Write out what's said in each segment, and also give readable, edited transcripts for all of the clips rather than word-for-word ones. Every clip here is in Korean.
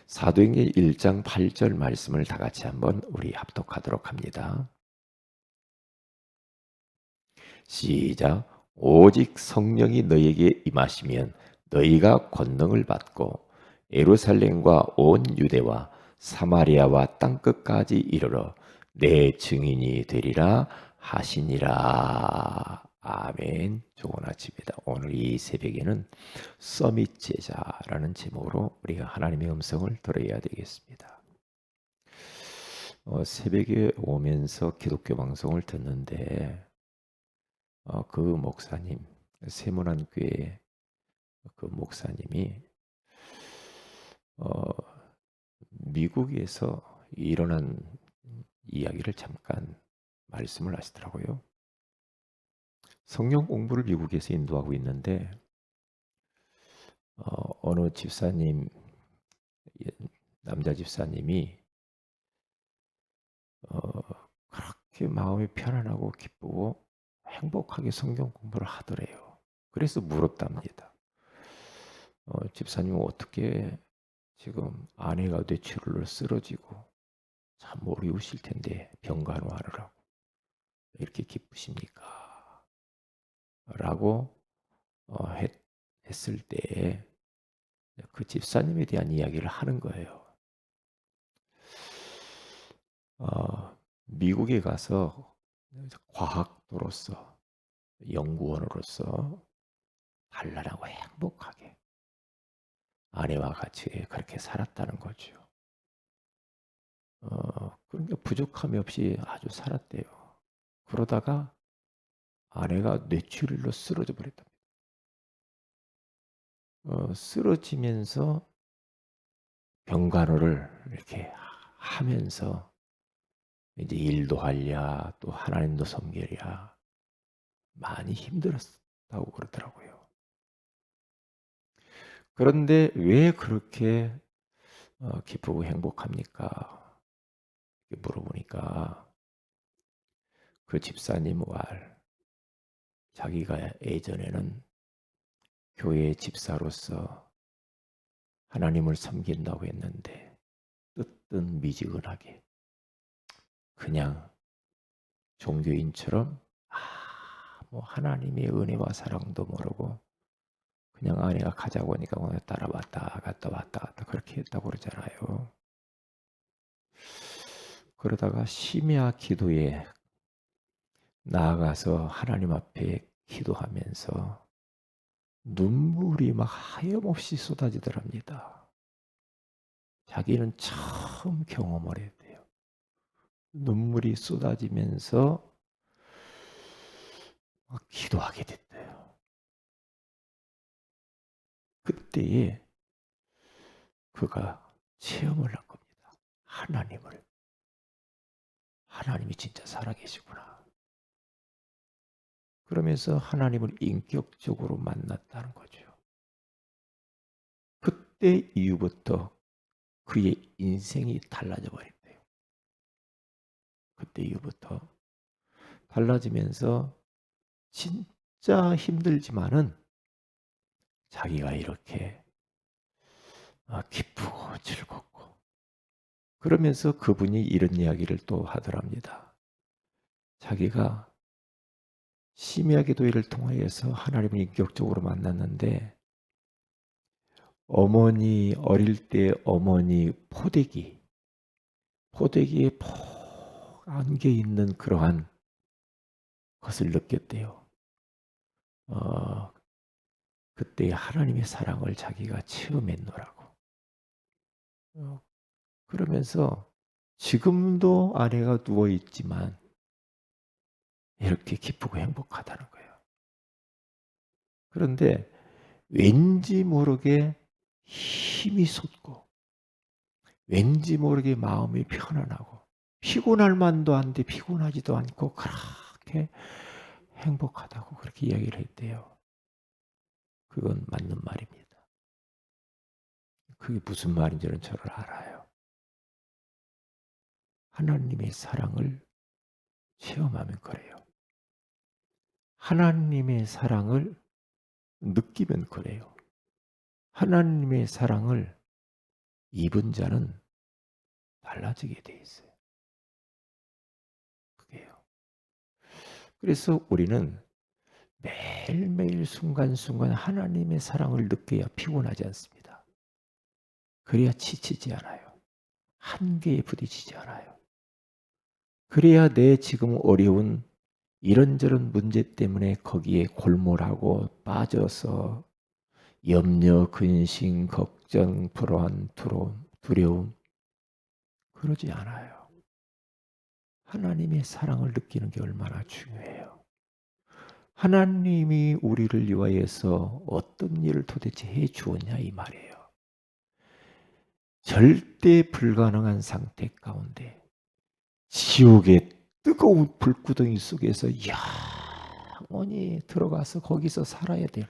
사도행전 1장 8절 말씀을 다 같이 한번 우리 합독하도록 합니다. 시작. 오직 성령이 너희에게 임하시면 너희가 권능을 받고 예루살렘과 온 유대와 사마리아와 땅끝까지 이르러 내 증인이 되리라 하시니라. 아멘. 좋은 아침입니다. 오늘 이 새벽에는 서밋 제자라는 제목으로 우리가 하나님의 음성을 들어야 되겠습니다. 새벽에 오면서 기독교 방송을 듣는데 그 목사님, 세문안교회 그 목사님이 어, 미국에서 일어난 이야기를 잠깐 말씀을 하시더라고요. 성경 공부를 미국에서 인도하고 있는데 어느 집사님, 남자 집사님이 그렇게 마음이 편안하고 기쁘고 행복하게 성경 공부를 하더래요. 그래서 물었답니다. 집사님은 어떻게 지금 아내가 뇌출혈로 쓰러지고 참 어려우실 텐데 병간호하느라고 이렇게 기쁘십니까? 라고 했을 때 그 집사님에 대한 이야기를 하는 거예요. 미국에 가서 과학도로서 연구원으로서 단란하고 행복하게 아내와 같이 그렇게 살았다는 거죠. 그러니까 부족함이 없이 아주 살았대요. 그러다가 아내가 뇌출혈로 쓰러져 버렸답니다. 쓰러지면서 병간호를 이렇게 하면서 이제 일도 하랴 또 하나님도 섬기랴 많이 힘들었다고 그러더라고요. 그런데 왜 그렇게 기쁘고 행복합니까? 물어보니까 그 집사님 말 자기가 예전에는 교회 집사로서 하나님을 섬긴다고 했는데 뜨뜻미지근하게 그냥 종교인처럼 뭐 하나님의 은혜와 사랑도 모르고 그냥 아내가 가자고 하니까 오늘 따라왔다 갔다 왔다 갔다 그렇게 했다고 그러잖아요. 그러다가 심야 기도에 나아가서 하나님 앞에 기도하면서 눈물이 막 하염없이 쏟아지더랍니다. 자기는 처음 경험을 했대요. 눈물이 쏟아지면서 막 기도하게 됐대요. 그때에 그가 체험을 한 겁니다. 하나님을. 하나님이 진짜 살아계시구나. 그러면서 하나님을 인격적으로 만났다는 거죠. 그때 이후부터 그의 인생이 달라져 버렸대요. 그때 이후부터 달라지면서 진짜 힘들지만은 자기가 이렇게 기쁘고 즐겁고 그러면서 그분이 이런 이야기를 또 하더랍니다. 자기가 심야 기도회를 통하여서 하나님을 인격적으로 만났는데 어머니 어릴 때 어머니 포대기에 푹 안겨 있는 그러한 것을 느꼈대요. 어, 그때 하나님의 사랑을 자기가 체험했노라고. 어, 그러면서 지금도 아내가 누워 있지만 이렇게 기쁘고 행복하다는 거예요. 그런데 왠지 모르게 힘이 솟고 왠지 모르게 마음이 편안하고 피곤할 만도 한데 피곤하지도 않고 그렇게 행복하다고 그렇게 이야기를 했대요. 그건 맞는 말입니다. 그게 무슨 말인지는 저를 알아요. 하나님의 사랑을 체험하면 그래요. 하나님의 사랑을 느끼면 그래요. 하나님의 사랑을 입은 자는 달라지게 돼 있어요. 그게요. 그래서 우리는 매일매일 순간순간 하나님의 사랑을 느껴야 피곤하지 않습니다. 그래야 지치지 않아요. 한계에 부딪히지 않아요. 그래야 내 지금 어려운 이런저런 문제 때문에 거기에 골몰하고 빠져서 염려, 근심, 걱정, 불안, 두려움 그러지 않아요. 하나님의 사랑을 느끼는 게 얼마나 중요해요. 하나님이 우리를 위하여서 어떤 일을 도대체 해 주었냐 이 말이에요. 절대 불가능한 상태 가운데 지옥의 뜨거운 불구덩이 속에서 영원히 들어가서 거기서 살아야 될,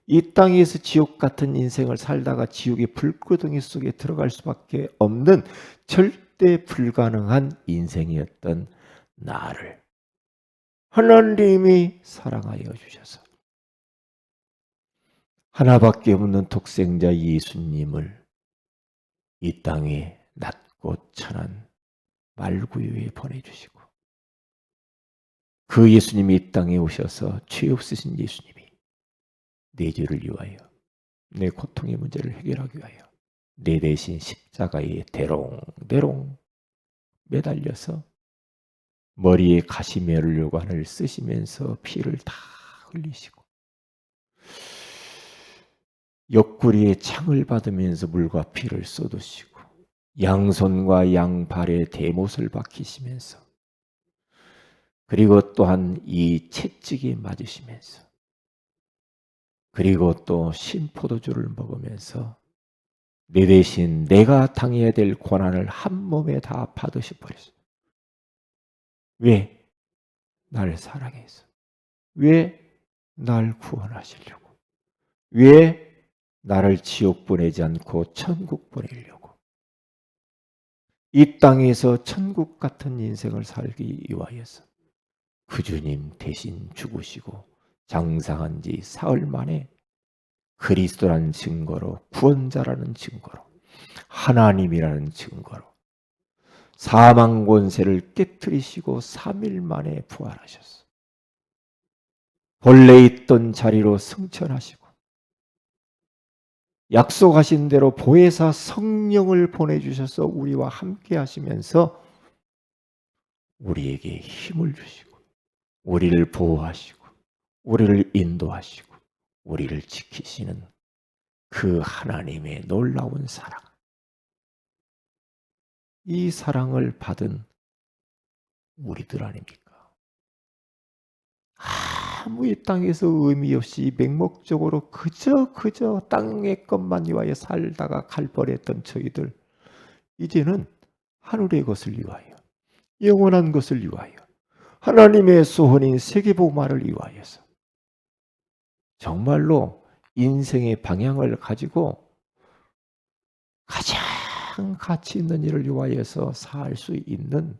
이 땅에서 지옥 같은 인생을 살다가 지옥의 불구덩이 속에 들어갈 수밖에 없는 절대 불가능한 인생이었던 나를 하나님이 사랑하여 주셔서 하나밖에 없는 독생자 예수님을 이 땅에 낮고 천한 말구유에 보내주시고, 그 예수님이 이 땅에 오셔서 죄 없으신 예수님이 내 죄를 위하여, 내 고통의 문제를 해결하기 위하여 내 대신 십자가에 대롱대롱 매달려서 머리에 가시면류관을 쓰시면서 피를 다 흘리시고 옆구리에 창을 받으면서 물과 피를 쏟으시고 양손과 양발에 대못을 박히시면서, 그리고 또한 이 채찍에 맞으시면서, 그리고 또 신포도주를 먹으면서 내 대신 내가 당해야 될 고난을 한 몸에 다 받으셔 버렸어요. 왜? 날 사랑해서. 왜? 날 구원하시려고. 왜? 나를 지옥 보내지 않고 천국 보내려고. 이 땅에서 천국 같은 인생을 살기 위하여서 그 주님 대신 죽으시고 장사한 지 사흘 만에 그리스도라는 증거로, 구원자라는 증거로, 하나님이라는 증거로 사망 권세를 깨뜨리시고 3일 만에 부활하셨어. 본래 있던 자리로 승천하시고 약속하신 대로 보혜사 성령을 보내주셔서 우리와 함께 하시면서 우리에게 힘을 주시고 우리를 보호하시고 우리를 인도하시고 우리를 지키시는 그 하나님의 놀라운 사랑, 이 사랑을 받은 우리들 아닙니까? 아무 이 땅에서 의미 없이 맹목적으로 그저 땅의 것만 위하여 살다가 갈 뻔했던 저희들, 이제는 하늘의 것을 위하여, 영원한 것을 위하여, 하나님의 소원인 세계복음화를 위하여서 정말로 인생의 방향을 가지고 가장 가치 있는 일을 위하여서 살 수 있는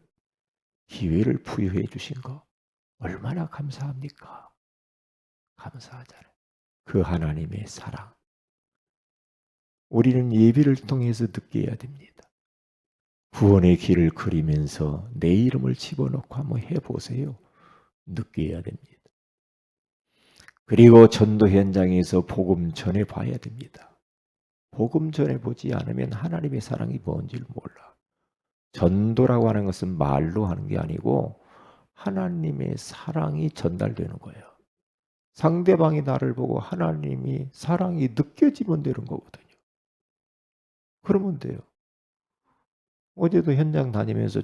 기회를 부여해 주신 거 얼마나 감사합니까? 감사하잖아요. 그 하나님의 사랑, 우리는 예비를 통해서 느껴야 됩니다. 구원의 길을 그리면서 내 이름을 집어넣고 한번 해보세요. 느껴야 됩니다. 그리고 전도 현장에서 복음 전해봐야 됩니다. 복음 전해보지 않으면 하나님의 사랑이 뭔지를 몰라. 전도라고 하는 것은 말로 하는 게 아니고 하나님의 사랑이 전달되는 거예요. 상대방이 나를 보고 하나님이 사랑이 느껴지면 되는 거거든요. 그러면 돼요. 어제도 현장 다니면서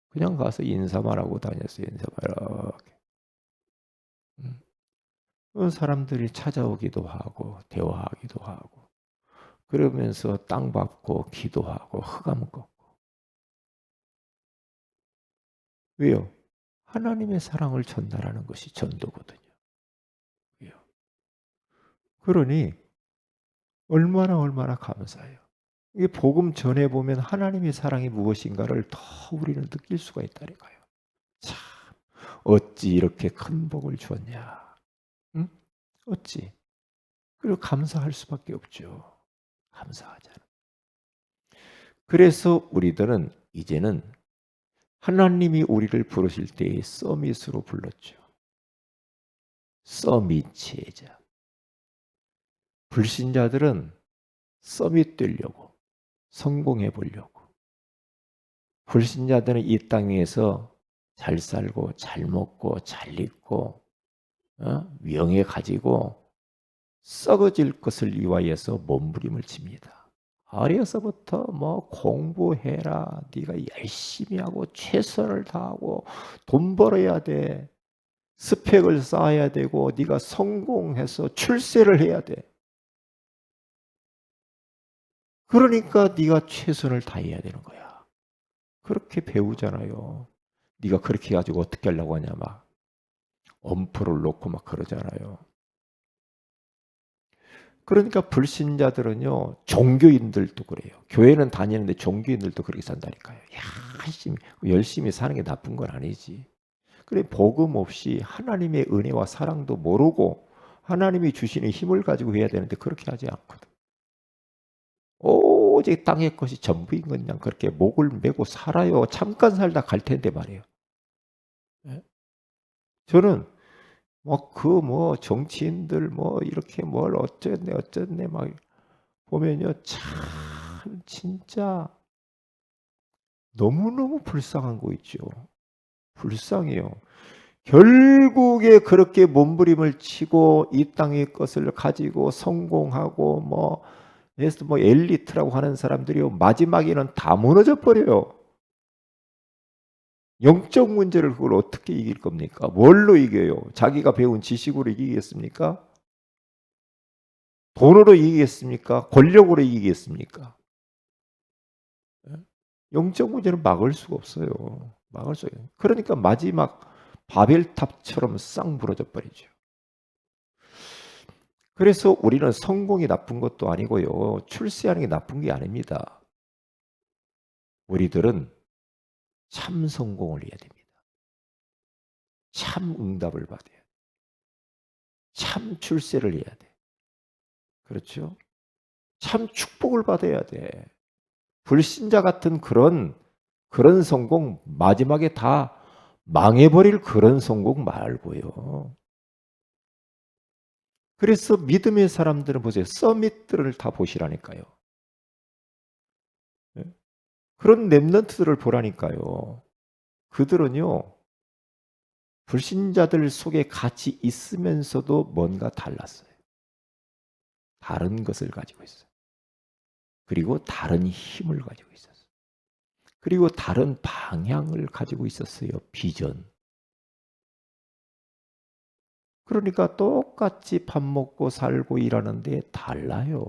그냥 가서 인사만 하고 다녔어요. 인사만 이렇게. 사람들이 찾아오기도 하고 대화하기도 하고 그러면서 땅 밟고 기도하고 흑암 걷고. 왜요? 하나님의 사랑을 전달하는 것이 전도거든요. 왜요? 그러니 얼마나 감사해요. 이게 복음 전해 보면 하나님의 사랑이 무엇인가를 더 우리는 느낄 수가 있다니까요. 참, 어찌 이렇게 큰 복을 주었냐. 응? 어찌? 그리고 감사할 수밖에 없죠. 감사하잖아. 그래서 우리들은 이제는 하나님이 우리를 부르실 때에 서밋으로 불렀죠. 서밋 제자. 불신자들은 서밋 되려고, 성공해 보려고. 불신자들은 이 땅 위에서 잘 살고 잘 먹고 잘 입고 명예 가지고 썩어질 것을 위하여서 몸부림을 칩니다. 어려서부터 뭐 공부해라, 네가 열심히 하고 최선을 다하고 돈 벌어야 돼, 스펙을 쌓아야 되고 네가 성공해서 출세를 해야 돼. 그러니까 네가 최선을 다해야 되는 거야. 그렇게 배우잖아요. 네가 그렇게 해가지고 어떻게 하려고 하냐 막 엄포를 놓고 막 그러잖아요. 그러니까 불신자들은요, 종교인들도 그래요. 교회는 다니는데 종교인들도 그렇게 산다니까요. 열심히 사는 게 나쁜 건 아니지. 그래, 복음 없이 하나님의 은혜와 사랑도 모르고 하나님이 주시는 힘을 가지고 해야 되는데 그렇게 하지 않거든. 오직 땅의 것이 전부인 그냥 그렇게 목을 메고 살아요. 잠깐 살다 갈 텐데 말이에요. 예? 저는 뭐 정치인들 뭐 이렇게 뭘 어쩌네 막 보면요, 참 진짜 너무너무 불쌍한 거 있죠. 불쌍해요. 결국에 그렇게 몸부림을 치고 이 땅의 것을 가지고 성공하고 뭐 엘리트라고 하는 사람들이요, 마지막에는 다 무너져 버려요. 영적 문제를 그걸 어떻게 이길 겁니까? 뭘로 이겨요? 자기가 배운 지식으로 이기겠습니까? 돈으로 이기겠습니까? 권력으로 이기겠습니까? 예? 영적 문제는 막을 수가 없어요. 막을 수가 없어요. 그러니까 마지막 바벨탑처럼 싹 무너져 버리죠. 그래서 우리는 성공이 나쁜 것도 아니고요, 출세하는 게 나쁜 게 아닙니다. 우리들은 참 성공을 해야 됩니다. 참 응답을 받아야 돼. 참 출세를 해야 돼. 그렇죠? 참 축복을 받아야 돼. 불신자 같은 그런 성공 마지막에 다 망해버릴 그런 성공 말고요. 그래서 믿음의 사람들은 보세요. 서밋들을 다 보시라니까요. 예? 그런 렘넌트들을 보라니까요. 그들은요, 불신자들 속에 같이 있으면서도 뭔가 달랐어요. 다른 것을 가지고 있어요. 그리고 다른 힘을 가지고 있었어요. 그리고 다른 방향을 가지고 있었어요. 비전. 그러니까 똑같이 밥 먹고 살고 일하는데 달라요.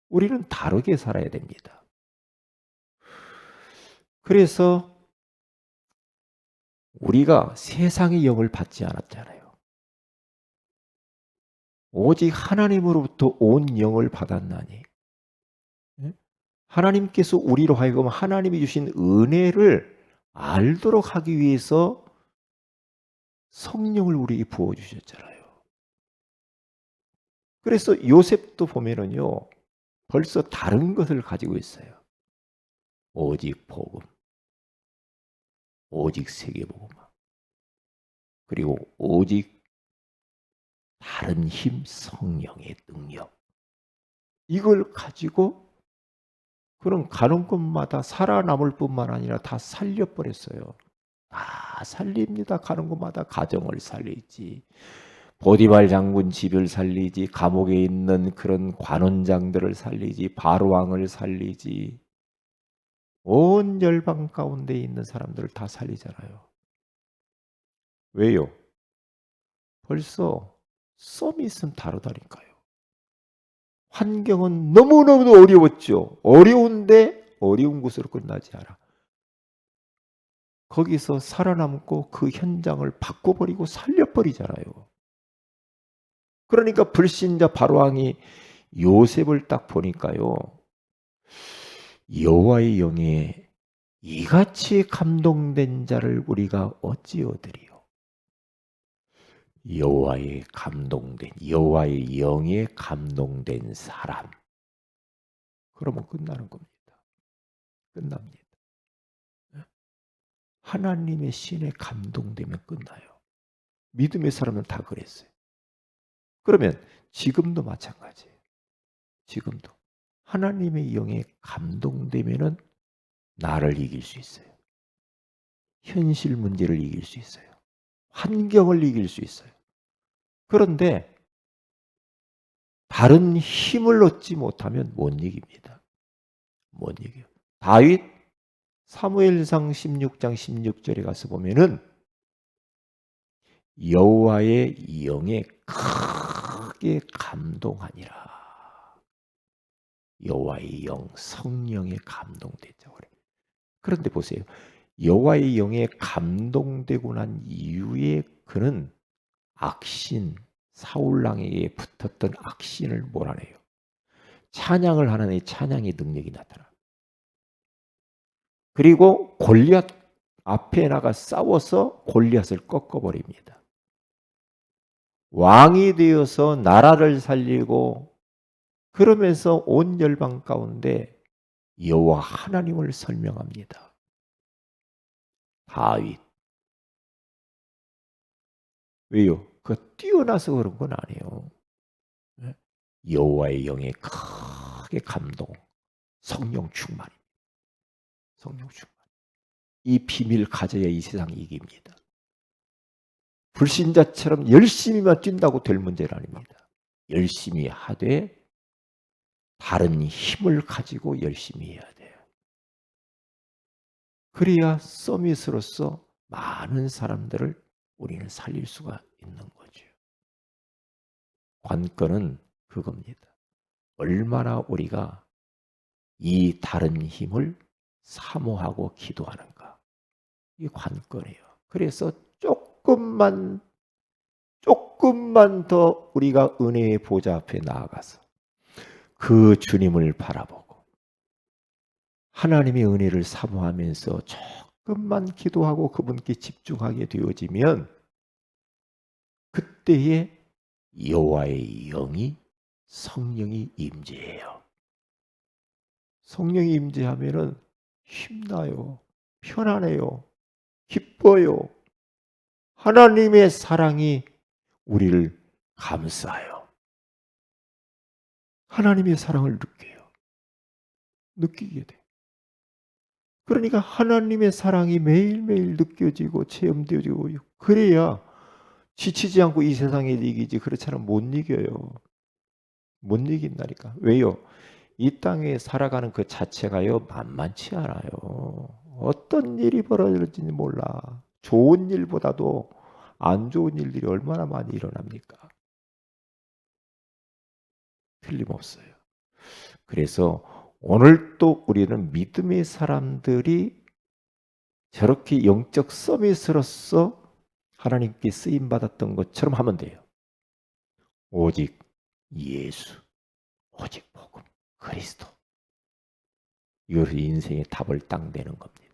우리는 다르게 살아야 됩니다. 그래서 우리가 세상의 영을 받지 않았잖아요. 오직 하나님으로부터 온 영을 받았나니. 예? 하나님께서 우리로 하여금 하나님이 주신 은혜를 알도록 하기 위해서 성령을 우리에게 부어주셨잖아요. 그래서 요셉도 보면은요, 벌써 다른 것을 가지고 있어요. 오직 복음, 오직 세계복음, 그리고 오직 다른 힘, 성령의 능력. 이걸 가지고 그런 가는 곳마다 살아남을 뿐만 아니라 다 살려버렸어요. 다 살립니다. 가는 곳마다 가정을 살리지, 보디발 장군 집을 살리지, 감옥에 있는 그런 관원장들을 살리지, 바로왕을 살리지, 온 열방 가운데 있는 사람들을 다 살리잖아요. 왜요? 벌써 서밋은 다르다니까요. 환경은 너무너무 어려웠죠. 어려운데 어려운 곳으로 끝나지 않아. 거기서 살아남고 그 현장을 바꿔버리고 살려버리잖아요. 그러니까 불신자 바로왕이 요셉을 딱 보니까요, 여호와의 영에 이같이 감동된 자를 우리가 어찌 얻으리요? 여호와의 영에 감동된 사람. 그러면 끝나는 겁니다. 끝납니다. 하나님의 신에 감동되면 끝나요. 믿음의 사람은 다 그랬어요. 그러면 지금도 마찬가지예요. 지금도 하나님의 영에 감동되면은 나를 이길 수 있어요. 현실 문제를 이길 수 있어요. 환경을 이길 수 있어요. 그런데 다른 힘을 얻지 못하면 못 이깁니다. 못 이겨요. 다윗 사무엘상 16장 16절에 가서 보면은 여호와의 영에 크게 감동하니라. 여호와의 영, 성령에 감동됐죠. 그런데 보세요. 여호와의 영에 감동되고 난 이후에 그는 악신, 사울왕에게 붙었던 악신을 몰아내요. 찬양을 하는 이 찬양의 능력이 나타나. 그리고 골리앗 앞에 나가 싸워서 골리앗을 꺾어버립니다. 왕이 되어서 나라를 살리고 그러면서 온 열방 가운데 여호와 하나님을 설명합니다. 다윗. 왜요? 그 뛰어나서 그런 건 아니에요. 여호와의 영에 크게 감동, 성령 충만. 성령 충만. 이 비밀 가져야 이 세상 이깁니다. 불신자처럼 열심히만 뛴다고 될 문제는 아닙니다. 열심히 하되 다른 힘을 가지고 열심히 해야 돼요. 그래야 서밋으로서 많은 사람들을 우리는 살릴 수가 있는 거죠. 관건은 그겁니다. 얼마나 우리가 이 다른 힘을 사모하고 기도하는가. 이게 관건이에요. 그래서 조금만 더 우리가 은혜의 보좌 앞에 나아가서 그 주님을 바라보고 하나님의 은혜를 사모하면서 조금만 기도하고 그분께 집중하게 되어지면 그때에 여호와의 영이 성령이 임재해요. 성령이 임재하면은 힘나요. 편안해요. 기뻐요. 하나님의 사랑이 우리를 감싸요. 하나님의 사랑을 느껴요. 느끼게 돼. 그러니까 하나님의 사랑이 매일매일 느껴지고 체험되어지고 그래야 지치지 않고 이 세상에 이기지. 그렇지 않으면 못 이겨요. 못 이긴다니까. 왜요? 이 땅에 살아가는 그 자체가요 만만치 않아요. 어떤 일이 벌어질지 몰라. 좋은 일보다도 안 좋은 일들이 얼마나 많이 일어납니까? 틀림없어요. 그래서 오늘 또 우리는 믿음의 사람들이 저렇게 영적 서밋으로서 하나님께 쓰임 받았던 것처럼 하면 돼요. 오직 예수, 오직 복음, 그리스도. 이것이 인생의 답을 딱 내는 겁니다.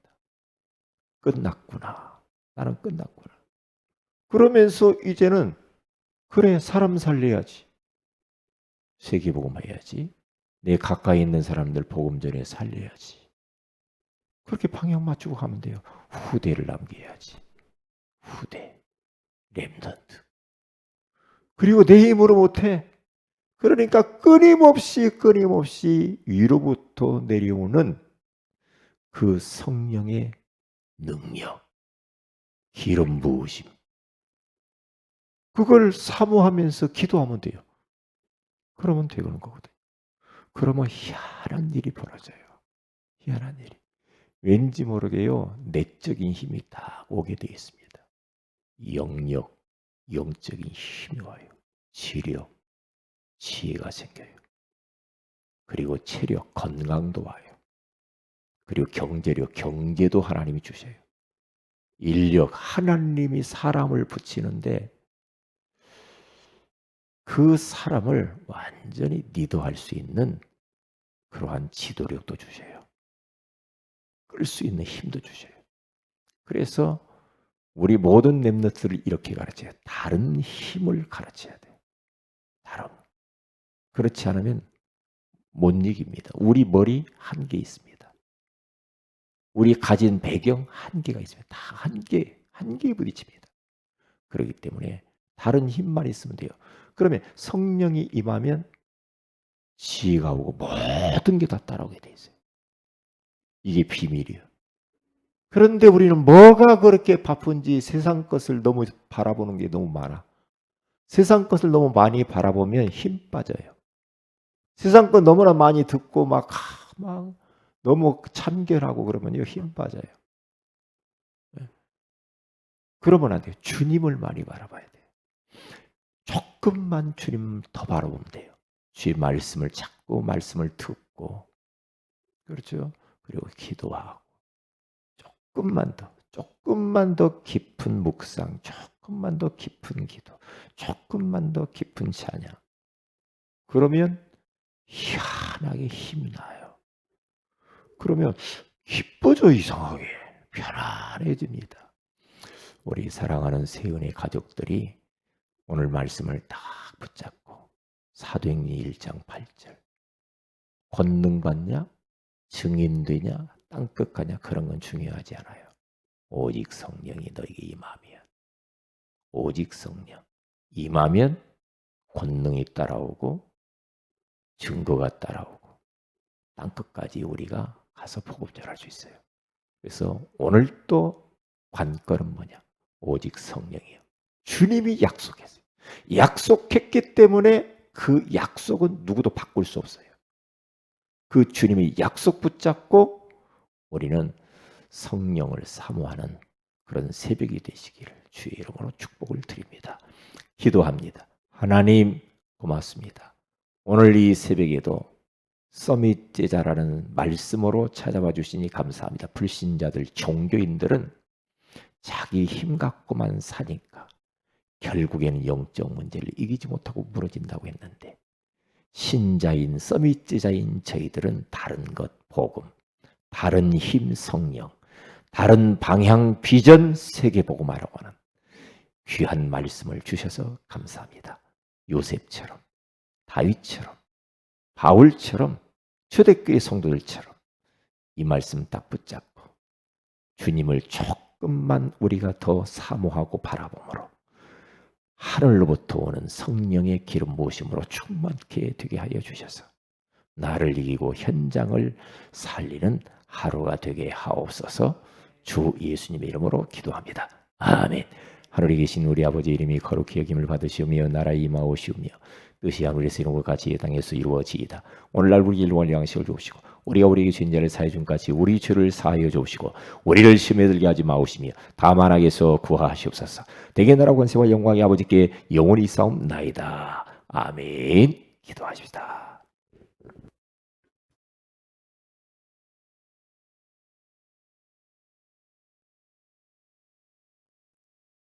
끝났구나. 나는 끝났구나. 그러면서 이제는 그래 사람 살려야지. 세계복음 해야지. 내 가까이 있는 사람들 복음 전에 살려야지. 그렇게 방향 맞추고 가면 돼요. 후대를 남겨야지. 후대, 렘넌트. 그리고 내 힘으로 못해. 그러니까 끊임없이 위로부터 내려오는 그 성령의 능력, 기름 부으심. 그걸 사모하면서 기도하면 돼요. 그러면 되는 거거든요. 그러면 희한한 일이 벌어져요. 희한한 일이. 왠지 모르게요. 내적인 힘이 딱 오게 되어 있습니다. 영역, 영적인 힘이 와요. 지력, 지혜가 생겨요. 그리고 체력, 건강도 와요. 그리고 경제력, 경제도 하나님이 주셔요. 인력, 하나님이 사람을 붙이는데 그 사람을 완전히 리더할 수 있는 그러한 지도력도 주셔요. 끌 수 있는 힘도 주셔요. 그래서 우리 모든 렘넌트를 이렇게 가르쳐요. 다른 힘을 가르쳐야 돼요. 다른. 그렇지 않으면 못 이깁니다. 우리 머리 한계 있습니다. 우리 가진 배경 한계가 있습니다. 다 한계에 부딪힙니다. 그렇기 때문에 다른 힘만 있으면 돼요. 그러면 성령이 임하면 지혜가 오고 모든 게 다 따라오게 돼 있어요. 이게 비밀이에요. 그런데 우리는 뭐가 그렇게 바쁜지 세상 것을 너무 바라보는 게 너무 많아. 세상 것을 너무 많이 바라보면 힘 빠져요. 세상 것 너무나 많이 듣고 막 너무 참견하고 그러면요 힘 빠져요. 그러면 안 돼요. 주님을 많이 바라봐야 돼요. 조금만 주님 더 바라보면 돼요. 주의 말씀을 찾고 말씀을 듣고 그렇죠. 그리고 기도하고 조금만 더 깊은 묵상, 조금만 더 깊은 기도, 조금만 더 깊은 찬양. 그러면 희한하게 힘이 나요. 그러면 기뻐져 이상하게 편안해집니다. 우리 사랑하는 세은의 가족들이 오늘 말씀을 딱 붙잡고 사도행전 1장 8절 권능받냐 증인되냐 땅끝 가냐 그런 건 중요하지 않아요. 오직 성령이 너에게 임하면 오직 성령 임하면 권능이 따라오고 증거가 따라오고 땅끝까지 우리가 가서 복음 전할 수 있어요. 그래서 오늘 또 관건은 뭐냐? 오직 성령이요. 주님이 약속했어요. 약속했기 때문에 그 약속은 누구도 바꿀 수 없어요. 그 주님이 약속 붙잡고 우리는 성령을 사모하는 그런 새벽이 되시기를 주의 이름으로 축복을 드립니다. 기도합니다. 하나님 고맙습니다. 오늘 이 새벽에도 서밋 제자라는 말씀으로 찾아와 주시니 감사합니다. 불신자들, 종교인들은 자기 힘 갖고만 사니까 결국에는 영적 문제를 이기지 못하고 무너진다고 했는데 신자인 서밋 제자인 저희들은 다른 것, 복음, 다른 힘, 성령, 다른 방향, 비전, 세계복음화라고 하는 귀한 말씀을 주셔서 감사합니다. 요셉처럼, 다윗처럼, 바울처럼, 초대교회 성도들처럼 이 말씀 딱 붙잡고 주님을 조금만 우리가 더 사모하고 바라봄으로 하늘로부터 오는 성령의 기름 부으심으로 충만케 되게 하여 주셔서 나를 이기고 현장을 살리는 하루가 되게 하옵소서. 주 예수님의 이름으로 기도합니다. 아멘. 하늘에 계신 우리 아버지 이름이 거룩히 여김을 받으시오며 나라에 임하오시오며 뜻이 하늘에서 이루는 것 같이 이 땅에서 이루어지이다. 오늘날 우리 일용할 양식을 주옵시고 우리가 우리에게 죄인자를 사해 준 같이 우리 죄를 사하여 주옵시고 우리를 시험에 들게 하지 마옵시며 다만 악에서 구하시옵소서. 대개 나라 권세와 영광이 아버지께 영원히 싸움나이다. 아멘. 기도하십시다.